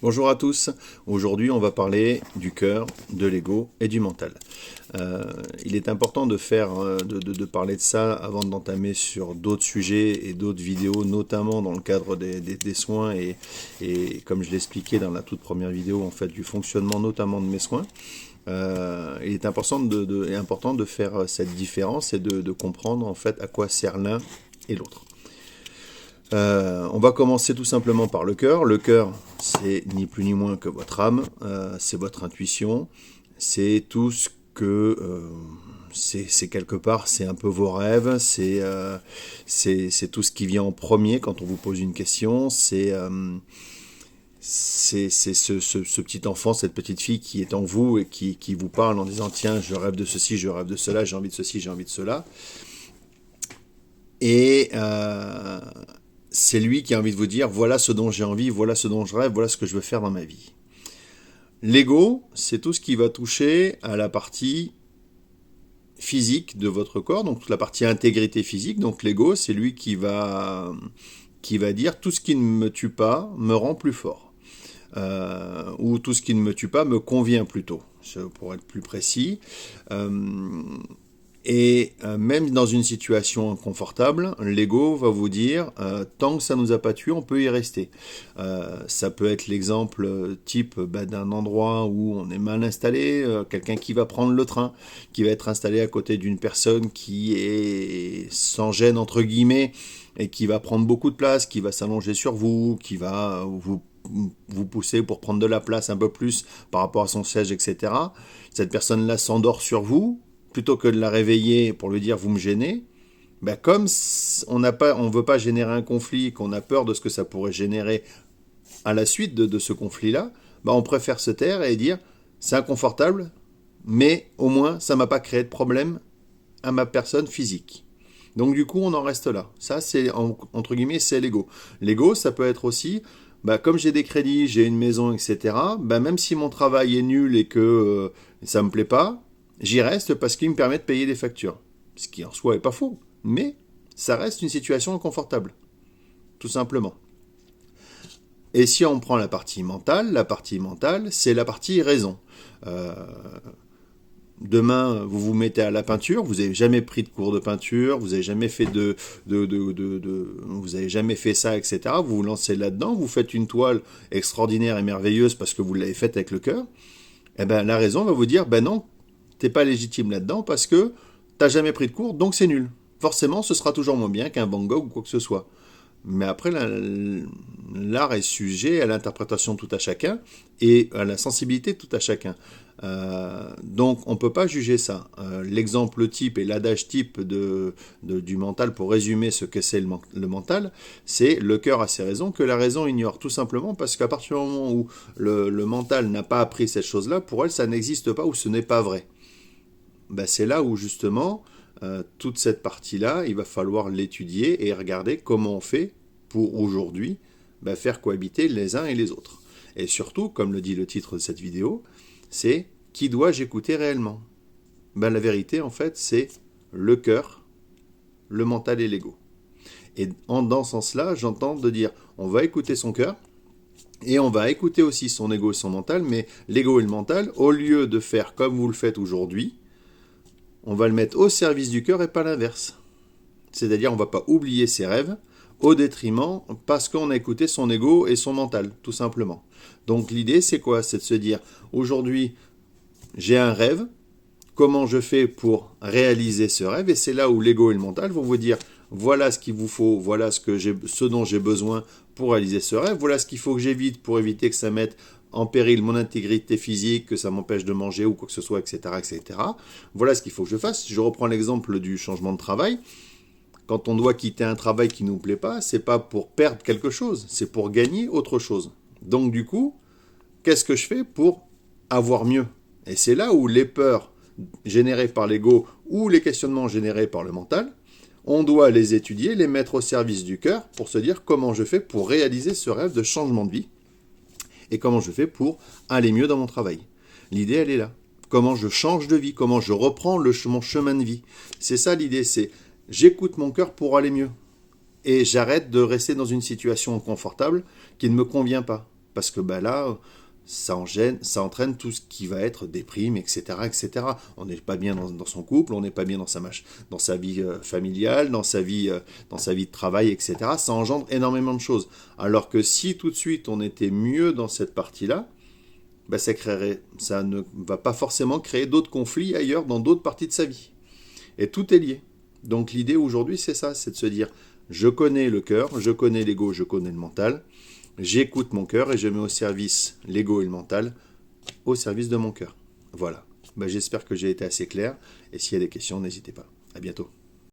Bonjour à tous, aujourd'hui on va parler du cœur, de l'ego et du mental. Il est important de parler de ça avant d'entamer sur d'autres sujets et d'autres vidéos, notamment dans le cadre des soins et comme je l'expliquais dans la toute première vidéo, en fait, du fonctionnement notamment de mes soins. Il est important de faire cette différence et de comprendre en fait à quoi sert l'un et l'autre. On va commencer tout simplement par le cœur. Le cœur, c'est ni plus ni moins que votre âme, c'est votre intuition, c'est tout ce que... c'est quelque part, c'est un peu vos rêves, c'est tout ce qui vient en premier quand on vous pose une question, c'est ce petit enfant, cette petite fille qui est en vous et qui vous parle en disant tiens, je rêve de ceci, je rêve de cela, j'ai envie de ceci, j'ai envie de cela. Et c'est lui qui a envie de vous dire voilà ce dont j'ai envie, voilà ce dont je rêve, voilà ce que je veux faire dans ma vie. L'ego, c'est tout ce qui va toucher à la partie physique de votre corps, donc toute la partie intégrité physique. Donc l'ego, c'est lui qui va dire tout ce qui ne me tue pas me rend plus fort. Ou tout ce qui ne me tue pas me convient plutôt, pour être plus précis. Et même dans une situation inconfortable, l'ego va vous dire tant que ça nous a pas tué, on peut y rester. Ça peut être l'exemple type d'un endroit où on est mal installé, quelqu'un qui va prendre le train, qui va être installé à côté d'une personne qui est sans gêne entre guillemets et qui va prendre beaucoup de place, qui va s'allonger sur vous, qui va vous pousser pour prendre de la place un peu plus par rapport à son siège, etc. Cette personne-là s'endort sur vous, plutôt que de la réveiller pour lui dire vous me gênez, comme on ne veut pas générer un conflit, qu'on a peur de ce que ça pourrait générer à la suite de ce conflit-là, on préfère se taire et dire c'est inconfortable, mais au moins ça m'a pas créé de problème à ma personne physique. Donc du coup on en reste là. Ça c'est entre guillemets c'est l'ego. L'ego ça peut être aussi comme j'ai des crédits, j'ai une maison, etc. Même si mon travail est nul et que ça me plaît pas, j'y reste parce qu'il me permet de payer des factures. Ce qui en soi est pas faux, mais ça reste une situation inconfortable, tout simplement. Et si on prend la partie mentale, c'est la partie raison. Demain, vous vous mettez à la peinture, vous n'avez jamais pris de cours de peinture, vous n'avez jamais fait vous avez jamais fait ça, etc. Vous vous lancez là-dedans, vous faites une toile extraordinaire et merveilleuse parce que vous l'avez faite avec le cœur. La raison va vous dire, non, t'es pas légitime là-dedans parce que t'as jamais pris de cours, donc c'est nul. Forcément, ce sera toujours moins bien qu'un Van Gogh ou quoi que ce soit. Mais après, l'art est sujet à l'interprétation tout à chacun et à la sensibilité tout à chacun. Donc on ne peut pas juger ça. L'exemple type et l'adage type du mental, pour résumer ce que c'est le mental, c'est le cœur a ses raisons que la raison ignore. Tout simplement parce qu'à partir du moment où le mental n'a pas appris cette chose-là, pour elle ça n'existe pas ou ce n'est pas vrai. C'est là où justement toute cette partie-là, il va falloir l'étudier et regarder comment on fait pour aujourd'hui faire cohabiter les uns et les autres. Et surtout, comme le dit le titre de cette vidéo, c'est qui dois-je écouter réellement. La vérité, en fait, c'est le cœur, le mental et l'ego. Et dans ce sens-là, j'entends de dire, on va écouter son cœur, et on va écouter aussi son ego et son mental, mais l'ego et le mental, au lieu de faire comme vous le faites aujourd'hui, on va le mettre au service du cœur et pas l'inverse. C'est-à-dire on ne va pas oublier ses rêves au détriment parce qu'on a écouté son ego et son mental, tout simplement. Donc l'idée c'est quoi? C'est de se dire aujourd'hui j'ai un rêve, comment je fais pour réaliser ce rêve? Et c'est là où l'ego et le mental vont vous dire voilà ce qu'il vous faut, voilà ce dont j'ai besoin pour réaliser ce rêve, voilà ce qu'il faut que j'évite pour éviter que ça mette en péril mon intégrité physique, que ça m'empêche de manger ou quoi que ce soit, etc., etc. Voilà ce qu'il faut que je fasse. Je reprends l'exemple du changement de travail. Quand on doit quitter un travail qui ne nous plaît pas, c'est pas pour perdre quelque chose, c'est pour gagner autre chose. Donc du coup, qu'est-ce que je fais pour avoir mieux? Et c'est là où les peurs générées par l'ego ou les questionnements générés par le mental, on doit les étudier, les mettre au service du cœur pour se dire comment je fais pour réaliser ce rêve de changement de vie et comment je fais pour aller mieux dans mon travail. L'idée, elle est là. Comment je change de vie, comment je reprends mon chemin de vie. C'est ça l'idée, c'est j'écoute mon cœur pour aller mieux. Et j'arrête de rester dans une situation inconfortable qui ne me convient pas. parce que là, ça entraîne tout ce qui va être déprime, etc., etc. On n'est pas bien dans son couple, on n'est pas bien dans sa vie familiale, dans sa vie de travail, etc. Ça engendre énormément de choses. Alors que si tout de suite on était mieux dans cette partie-là, ça ne va pas forcément créer d'autres conflits ailleurs dans d'autres parties de sa vie. Et tout est lié. Donc l'idée aujourd'hui, c'est ça, c'est de se dire, je connais le cœur, je connais l'ego, je connais le mental, j'écoute mon cœur et je mets au service l'ego et le mental, au service de mon cœur. Voilà. J'espère que j'ai été assez clair, et s'il y a des questions, n'hésitez pas. À bientôt.